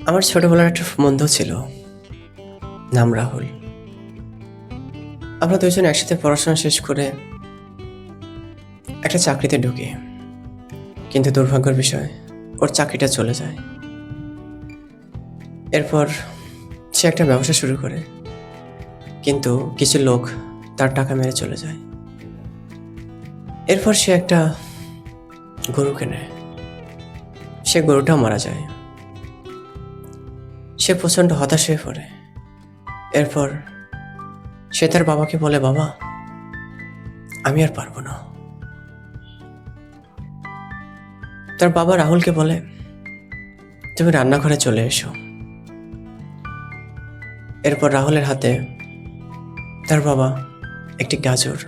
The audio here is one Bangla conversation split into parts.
আমার ছোটবেলার একটা বন্ধু ছিল, নাম রাহুল। আমরা দুজন একসাথে পড়াশোনা শেষ করে একটা চাকরিতে ঢুকি, কিন্তু দুর্ভাগ্যের বিষয় ওর চাকরিটা চলে যায়। এরপর সে একটা ব্যবসা শুরু করে, কিন্তু কিছু লোক তার টাকা মেরে চলে যায়। এরপর সে একটা গরু কেনে, সে গরুটাও মারা যায়। সে প্রচণ্ড হতাশ হয়ে পড়ে। এরপর সে তার বাবাকে বলে, বাবা, আমি আর পারবো না। তার বাবা রাহুলকে বলে, তুমি রান্নাঘরে চলে এসো। এরপর রাহুলের হাতে তার বাবা একটি গাজর,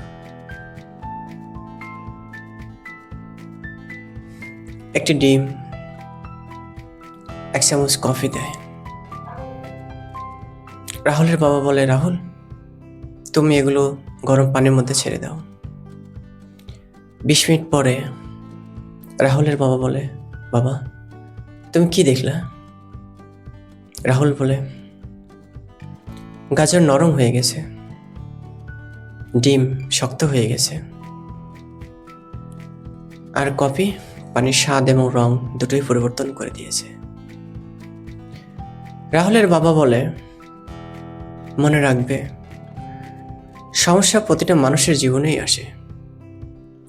একটি ডিম, এক চামচ কফি দেয়। রাহুলের বাবা বলে, রাহুল, তুমি এগুলো গরম পানির মধ্যে ছেড়ে দাও। 20 মিনিট পরে রাহুলের বাবা বলে, বাবা, তুমি কি দেখলা? রাহুল বলে, গাজর নরম হয়ে গেছে, ডিম শক্ত হয়ে গেছে, আর কফি পানির স্বাদ এবং রং দুটোই পরিবর্তন করে দিয়েছে। রাহুলের বাবা বলে, মনে রাখবে, সমস্যা প্রতিটা মানুষের জীবনেই আসে,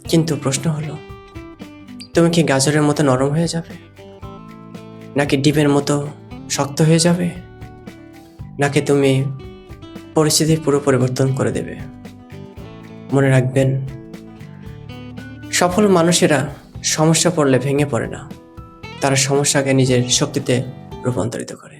কিন্তু প্রশ্ন হলো, তুমি কি গাজরের মতো নরম হয়ে যাবে, নাকি ডিমের মতো শক্ত হয়ে যাবে, নাকি তুমি পরিস্থিতি পুরো পরিবর্তন করে দেবে? মনে রাখবেন, সফল মানুষেরা সমস্যা পড়লে ভেঙে পড়ে না, তারা সমস্যাকে নিজের শক্তিতে রূপান্তরিত করে।